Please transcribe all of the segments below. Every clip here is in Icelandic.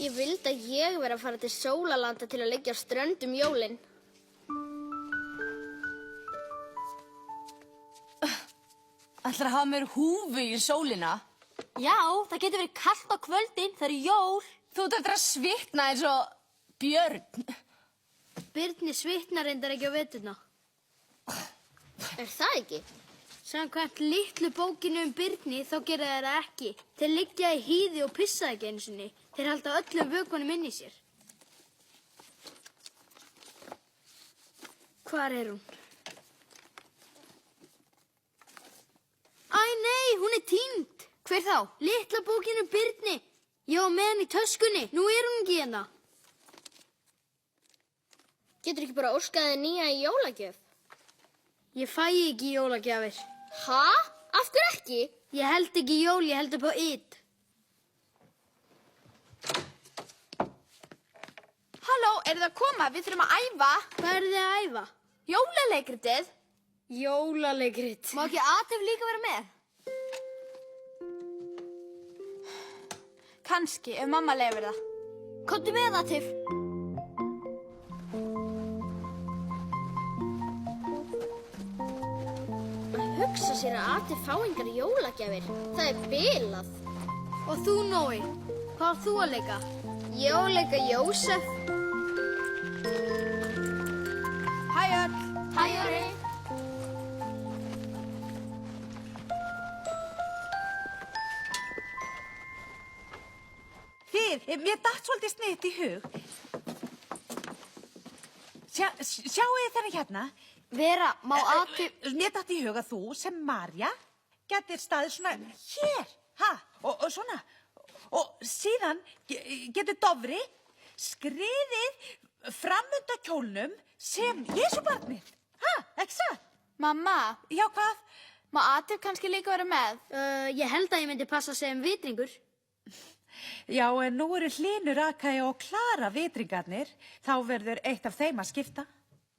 Ég vildi að ég væri að fara til Sólalanda til að liggja á ströndum jólin. Ætlarðu að hafa mér húfu í sólina? Já, það getur verið kalt á kvöldin, það eru jól. Þú ert eftir að svitna eins og Björn. Birnir svitnar reyndar ekki á veturna. Það ekki? Samkvæmt litlu bókinu Birni þá gera þeir það ekki. Þeir liggja í hýði og pissa ekki einu sinni. Þeir halda öllum vökunum inn í sér. Hvar er hún? Æ nei, hún er týnd. Hver þá? Litla bókinu Birni. Ég var með henni í töskunni. Nú er hún ekki hérna. Getur ekki bara óskaði nýja í jólagjöf? Ég fæ ekki jólagjafir. Ha? Af hverju ekki? Ég held ekki jól, ég held upp á Id. Halló, eru það að koma? Við þurfum að æfa. Hvað eru þið að æfa? Jólaleikritið. Jólaleikrit. Má ekki Atif líka vera með? Kannski, ef mamma leyfir það. Komdu með Atif. Hugsa sér að Atif fá engar jólagjafir. Það er bilað. Og þú, Nói, hvað átt þú að leika? Ég á að leika Jósef. Hæ öll. Hæ, Jóri. Mér datt svolítið sniðt í hug. Sjáu þið þennan hérna? Vera, má Atif... Mér datt í hug að þú sem Marja getur staðið svona hér, og svona. Og síðan getur Dofri skriðið fram undan kjólnum sem Jesúbarnið. Ekki satt? Mamma, Já, hvað? má Atif kannski líka vera með? Ég held að ég myndi passa sem vitringur. Já, en nú eru Hlynur, Akaja og Klara vitringarnir. Þá verður eitt af þeim að skipta.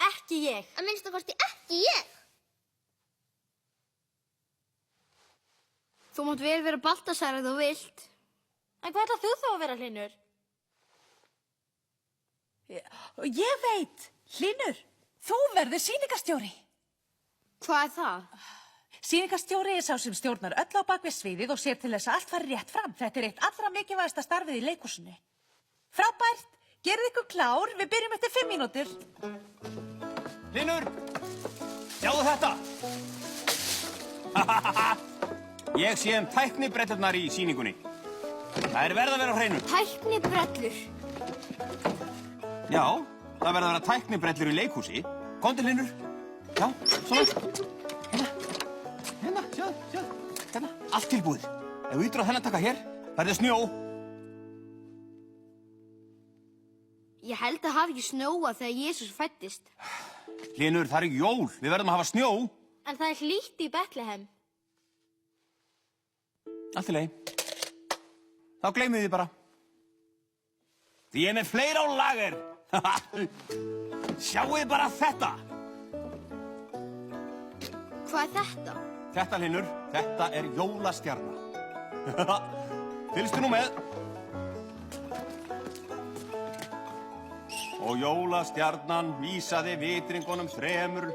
Ekki ég. Að minnstakosti ekki ég. Þú mátt vel vera Baltasar ef þú vilt. En hvað ætlað þú þá að vera, Hlynur? Ég veit, Hlynur, þú verður sýningarstjóri. Hvað er það? Sýningarstjóri er sá sem stjórnar öll á bak við sviðið og sér til þess að allt fari rétt fram. Þetta er eitt allra mikilvægasta starfið í leikhúsinu. Frábært, gerið ykkur klár, við byrjum eftir 5 mínútur. Hlynur, sjáðu þetta. Ég sé tæknibrellurnar í sýningunni. Það er verið að vera á hreinu. Tæknibrellur. Já, það verið að vera tæknibrellur í leikhúsi. Komdu, Hlynur. Já, svona. Hérna, sjáðu. Hérna, allt tilbúið. Ef þú ýtir á þennan taka hér, það er snjó. Ég held að hafi ekki snjóað þegar Jesús fæddist. Hlynur, það er jól. Við verðum að hafa snjó. En það er hlýtt í Betlehem. Allt í lagi. Þá gleymið þið bara. Því ég er með fleira á lager. Sjáuð bara þetta. Hvað er þetta? Þetta, Hlynur, þetta er jólastjarna. Fylgstu nú með. Og jólastjarnan vísaði vitringunum 3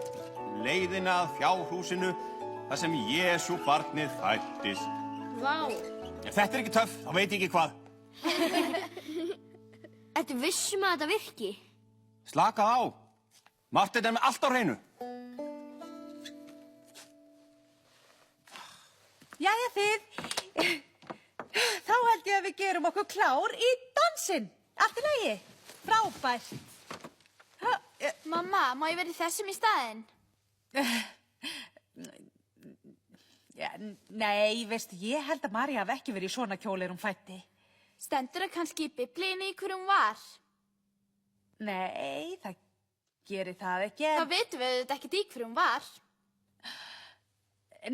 leiðina að fjárhúsinu þar sem Jesú barnið fæddist. Vá. Ef þetta er ekki töff, þá veit ég ekki hvað. Ertu vissum að þetta virki? Slakað á. Marteinn er með allt á hreinu. Jæja þið, þá held ég að við gerum okkur klár í dansinn. Allt í lagi, frábært. Mamma, má ég vera í þessum í staðinn? Ja, nei, veistu, ég held að María hafi ekki verið í svona kjól hún fætti. Stendur það kannski í biblíunni í hverjum var? Nei, það gerir það ekki. Þá vitum við auðvitað ekkert í hverjum var.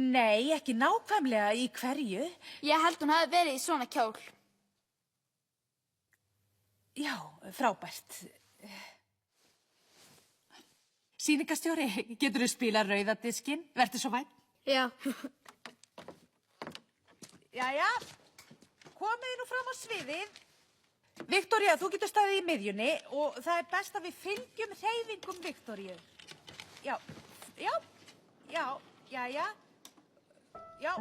Nei, ekki nákvæmlega í hverju. Ég held hún hafi verið í svona kjól. Já, frábært. Sýningastjóri, getur þú spila rauðadiskinn? Vertu svo væn. Já. Jæja, komið nú fram á sviðið. Viktoría, þú getur staðið í miðjunni og það er best að við fylgjum hreyfingum Viktoríu. Já, jæja. Já,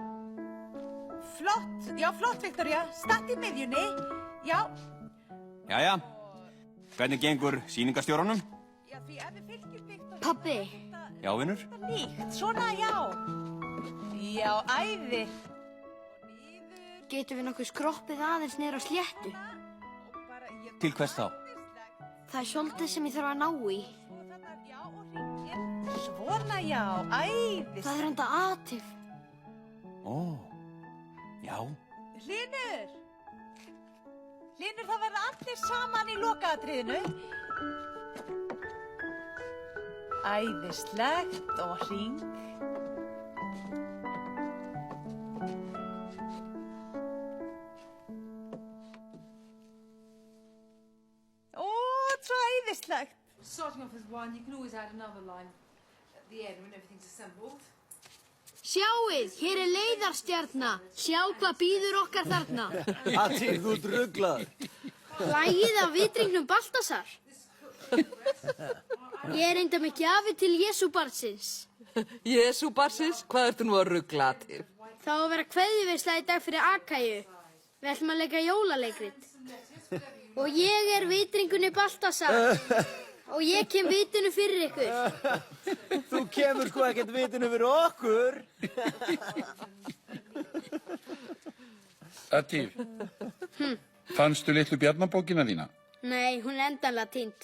flott, Viktoría. Statt í miðjunni, já. Jæja, hvernig gengur sýningastjóranum? Já, því ef við fylgjum Viktoríu... Pabbi. Já, vinur? Líkt, svona, já. Já, æði. Getum við nokkuð skroppið aðeins niður á sléttu? Til hvers þá? Það er svolítið sem ég þarf að ná í. Svona, já, æði. Það er enda atif. Ó, já. Hlynur, það verða allir saman í lokaatriðinu. Æðislegt og hring. Svo æðislegt. Starting off as one, you can always add another line at the end when everything's assembled. Sjáið, hér er leiðarstjarna. Sjá hvað býður okkar þarna. Atif, þú ert ruglaður. Lagið af vitringnum Baltasar. Ég er enda með gjafi til Jesúbarnsins. Jesúbarnsins? Hvað ertu nú að rugla, Atif? Það á að vera kveðjuveisla í dag fyrir Akaju. Við ætlum að leika jólaleikrit. Og ég er vitringunni Baltasar. Og ég kem vitinu fyrir ykkur. Þú kemur sko ekkert vitinu fyrir okkur. Atif, fannstu litlu bjarnabókina þína? Nei, hún er endanlega týnd.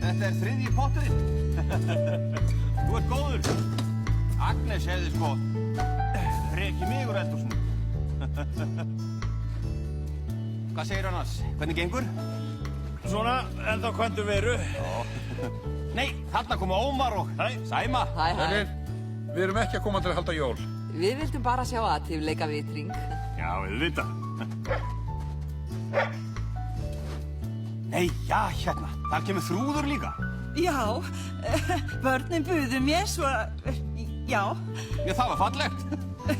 Þetta er þriðji potturinn. Þú ert góður. Agnes hefði sko rekið mig úr eldhúsinu. Hvað segir annars? Hvernig gengur? Svona, ennþá kvöndu veru. Nei, þarna koma Ómar og Sæma. Hæ. Við erum ekki að koma til að halda jól. Við vildum bara sjá Atif leika vitring. Já, auðvitað. Nei, já, hérna. Þar kemur Þrúður líka. Já, börnin buðu mér svo, já. Já, það var fallegt.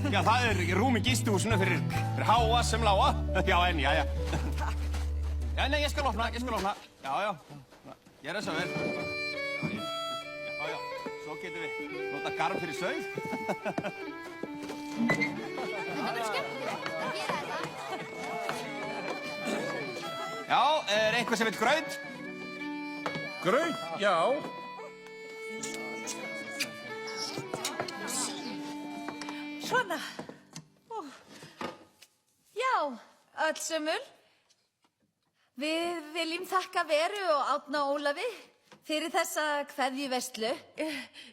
Já, það er rúm í gistihúsinu fyrir háa sem lága. Já, en, já. Takk. Já, nei, ég skal opna. Já. Gera þess að vel. Já. Svo getum við nota garm fyrir sauð. Þetta var skemmtilegt að gera þetta. Já, er einhver sem veit graut? Graut, já. Svona. Já, öll sömul. Við viljum þakka Veru og Árna og Ólafi fyrir þessa kveðjuveislu.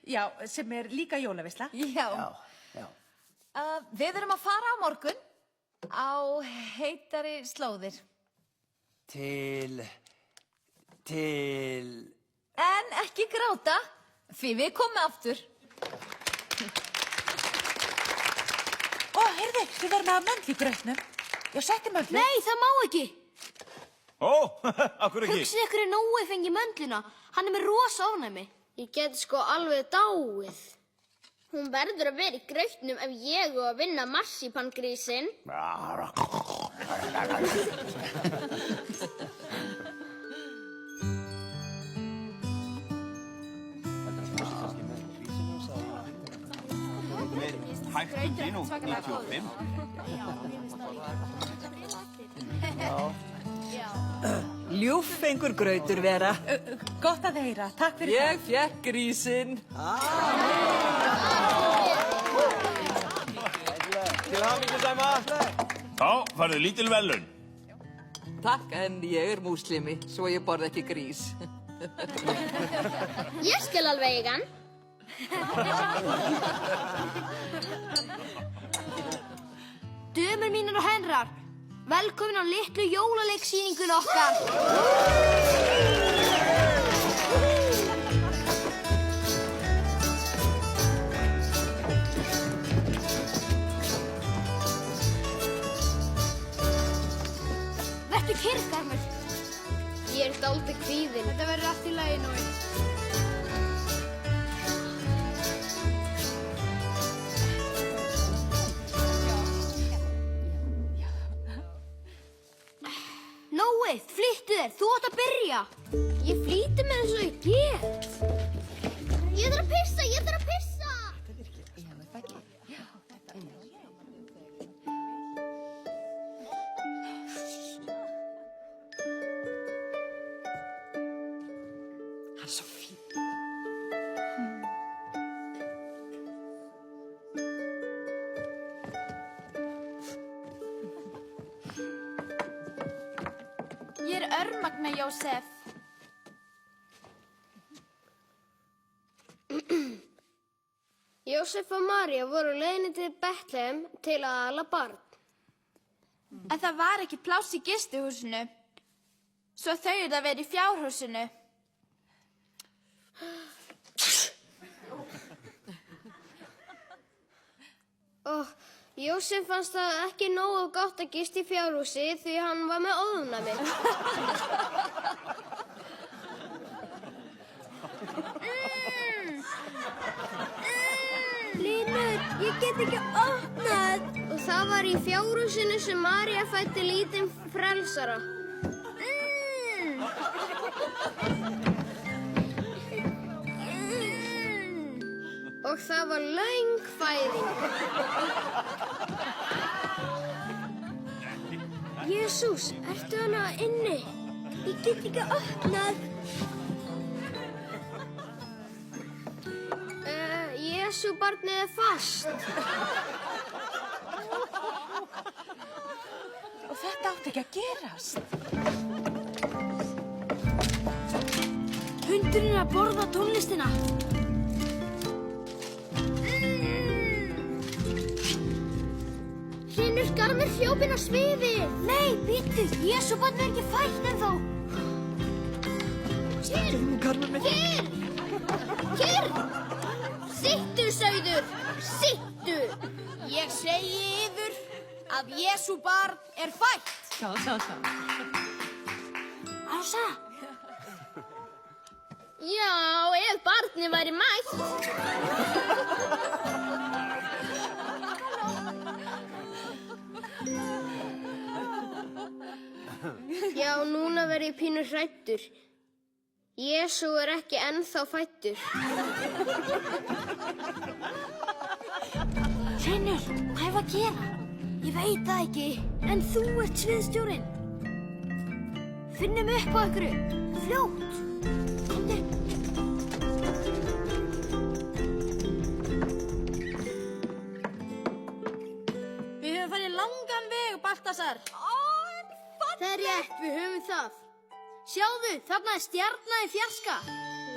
Já, sem er líka jólaveisla. Já. Við erum að fara á morgun á heitari slóðir. Til... En ekki gráta, því við komum aftur. Ó, heyrðu, við verðum að möndlugrautnum. Já, setjum möndlu. Nei, það má ekki. Ó, akkur ekki. Hugsið ykkur Nói fengi möndluna. Hann er með rosa ofnæmi. Ég get sko alveg dáið. Hún verður að vera í grautnum ef ég og að vinna marsípangrísinn. Hægt inn og 95. Ljúffengur grautur, Vera. Gott að heyra, takk fyrir Ég fékk grísinn. Til hamingju, Sæma. Þá farið lítil velun. Takk, en ég er múslimi, svo ég borð ekki grís. Ég skal alveg eiga hann. Dömur mínar og herrar, velkomin á litlu jólaleiksýningun okkar. Vertu kyrr, Garmur. Ég er dálítið kvíðin. Þetta verður allt í lagi nú. Nói, flýttu þér, þú átt að byrja. Ég flýti með eins og ég get. Ég þarf að pissa, ég þarf að pissa. Hann er svo fín. Ég er örmagna, Jósef. Jósef og María voru á leiðinni til Betlehem til að ala barn. En það var ekki pláss í gistihúsinu. Svo þau eru að vera í fjárhúsinu. Og Jósef fannst það ekki nógu gott að gista í fjárhúsi því hann var með ofnæmi. Línur, ég get ekki opnað. Og það var í fjárhúsinu sem María fæddi lítinn frelsara. Og það var löng fæðing. Jesús, ertu hana inni? Ég get ekki opnað. Jesú, barnið er fast. Og þetta átti ekki að gerast. Hundurinn er að borða tónlistina. Hlynur Garmur hljópinn á sviði. Nei, býttu, Jesú barnið er ekki fætt ennþá. Kyrr! Sittu, sauður! Sittu! Ég segi yður að Jesú barn er fætt. Ása, Já, ef barnið væri mætt. Já, núna verð ég pínu hræddur. Jesú er ekki ennþá fæddur. Hlynur, hvað er að gera? Ég veit það ekki, en þú ert sviðstjórinn. Finnum upp á einhverju, fljótt. Komdu. Við höfum farið langan veg, Baltasar. Það er rétt, við höfum það. Sjáðu, þarna er stjarna í fjarska.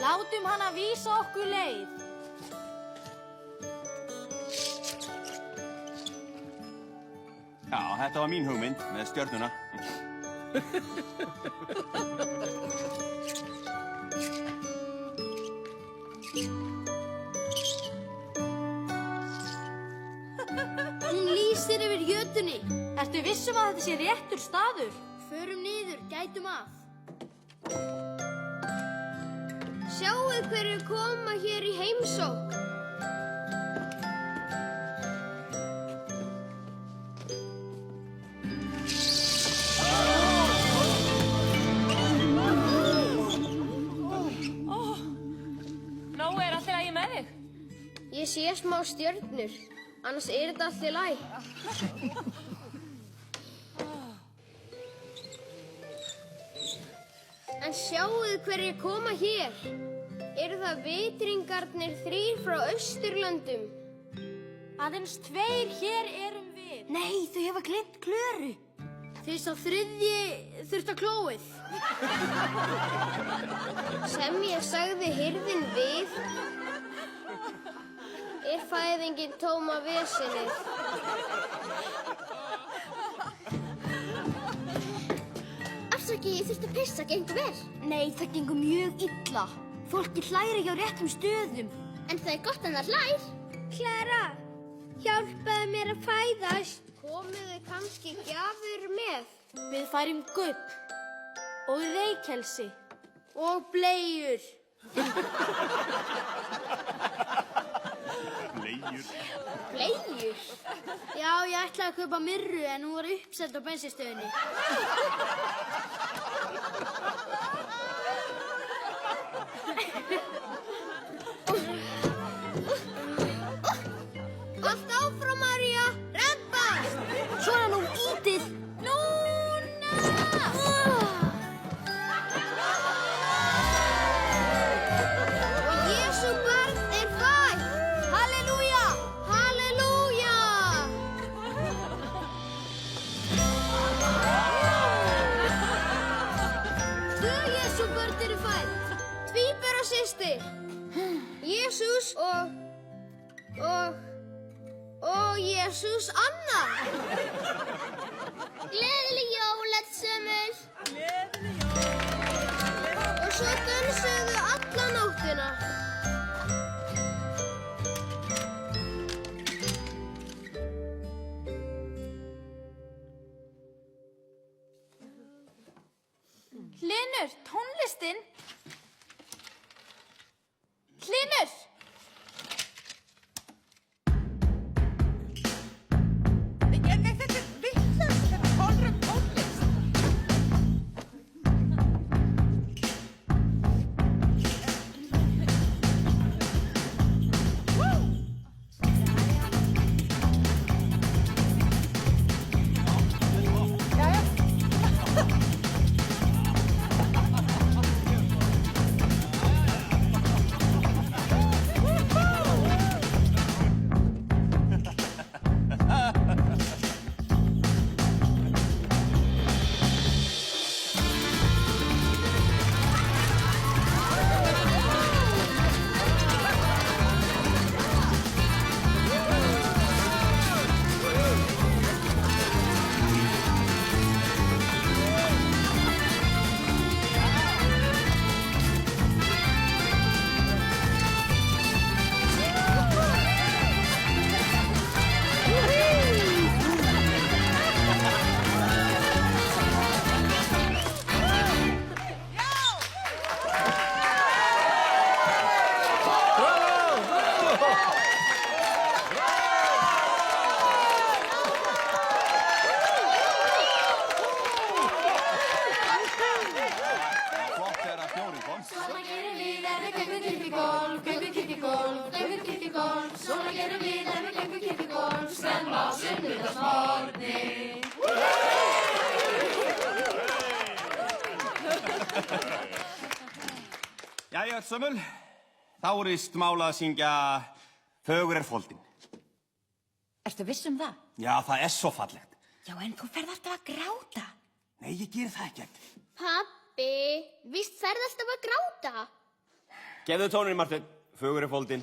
Látum hana vísa okkur leið. Já, þetta var mín hugmynd með stjörnuna. Hún lýsir yfir jötunni. Ertu vissum að þetta sé réttur staður? Förum niður, gætum að. Sjáu hverju koma hér í heimsókn. Nói, er allt í lagi með þig? Ég sé smá stjörnur, annars er þetta allt í lagi. En sjáuð hverju koma hér. Eru það vitringarnir 3 frá Austurlöndum? Aðeins 2 hér erum við. Nei, þau hefa gleymt Klöru. Til sá þriðji þurft að klóið. Sem ég sagði hirðin við, fæðingin tóma vesenið. Afsakið, ég þurfti að pissa, gengur vel? Nei, það gengur mjög illa. Fólki hlæri ekki á réttum stöðum. En það gott að það hlær. Klara, hjálpaðu mér að fæðast. Komuðu kannski gjafur með? Við færum gull og reykelsi og bleiur. Bleiur. Bleiur? Já, ég ætlaði að kaupa myrru en hún var uppseld á bensinstöðinni. Allt áfram, María! Rembast! Svona nú, ítið! Núna! Og Jesú barn fætt! Halleluja! Halleluja! Tvö Jesú börn fætt! Tvíburasystir! Jesús og Jesús Anna. Gleðileg jól, öll sömul. Og svo dönsuðu alla nóttina. Hlynur, tónlistin. Hlynur! Nei, þetta vitlaust, þetta kolrum tónlist. Jæja, öll sömul. Þá er víst málað að syngja Fögur foldin. Ertu viss um það? Já, það er svo fallegt. Já, en þú ferð alltaf að gráta. Nei, ég ger það ekkert. Pabbi, víst ferð alltaf að gráta. Gefðu tóninn, Marteinn. Fögur foldin.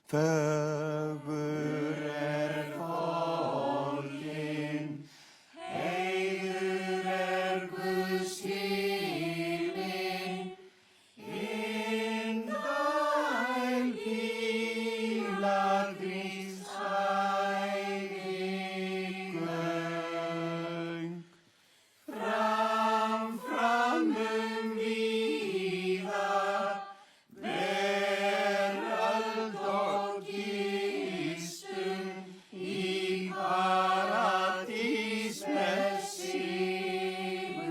Fögur foldin, heiður Guðs himinn, indæl pílagríms ævi göng, fram víða, veröld og gistum í paradís með sigursöng.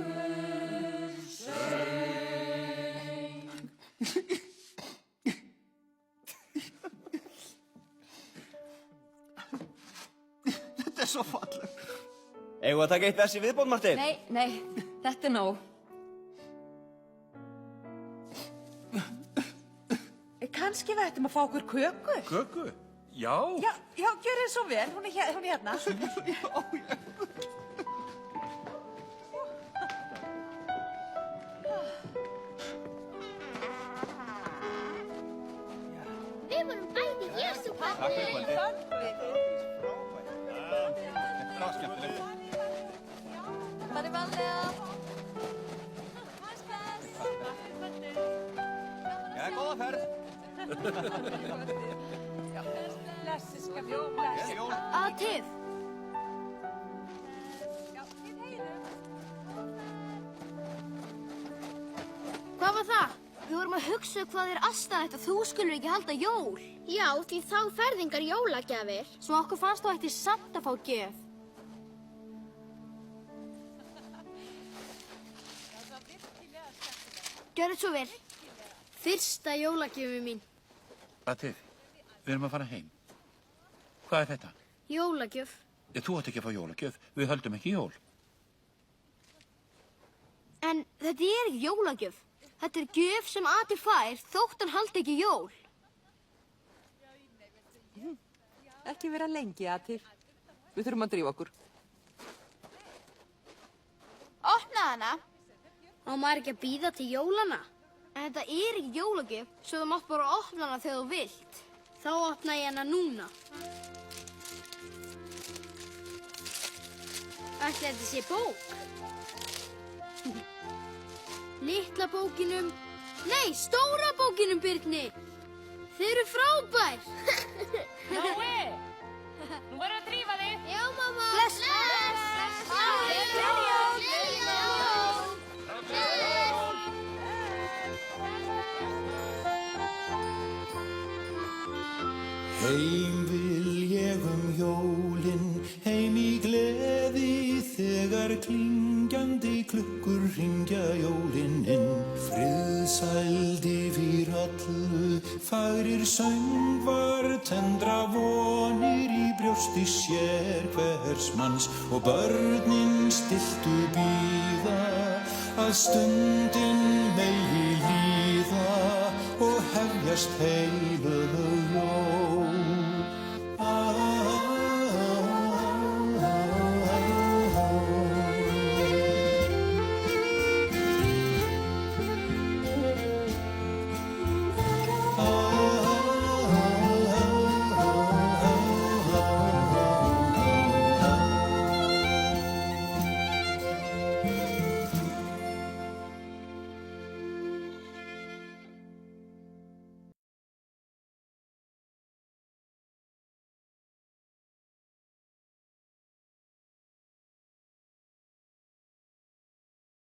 Þetta er svo fallegt. Eigum við að taka eitt vers í viðbót, Marteinn? Nei, þetta er nóg. Kannski við ættum að fá okkur köku. Köku? Já. Já, gjörið svo vel, hún er hérna. Við vorum bæði Jesú Takk fyrir kvöldið. Þetta var skemmtilegt. Farið varlega. Já, góða ferð. Blessiska jól, bless. Jól. Atif, hvað var það? Við vorum að hugsa hvað er astanlegt að þú skulur ekki halda jól. Já, því þá ferðingar jólagjafir. Svo okkur fannst þú ætti samt að fá gjöf. Gjörðu svo vel. Fyrsta jólagjöfi mín. Atif, við erum að fara heim. Hvað er þetta? Jólagjöf. Þú átt ekki að fá jólagjöf. Við höldum ekki jól. En þetta er ekki jólagjöf. Þetta er gjöf sem Atif fær þótt hann haldi ekki jól. Ekki vera lengi, Atif. Við þurfum að drífa okkur. Opnaðu hana. Á maður ekki að bíða til jólana? En þetta er ekki jólagjöf, svo þú mátt bara opna hana þegar þú vilt. Þá opna ég hana núna. Ætli þetta sé bók? Litla bókinum. Nei, stóra bókinum, Birni. Þeir eru frábær. Nói, nú verður að drífa þig. Já, mamma. Bless. Heim vil ég jólin, heim í gleði þegar klingjandi klukkur hringja jólin inn. Friðsæld yfir allu, fagrir söngvar, tendra vonir í brjósti sér hvers manns og börnin stilltu bíða að stundin megi líða og hefjast heilög jól.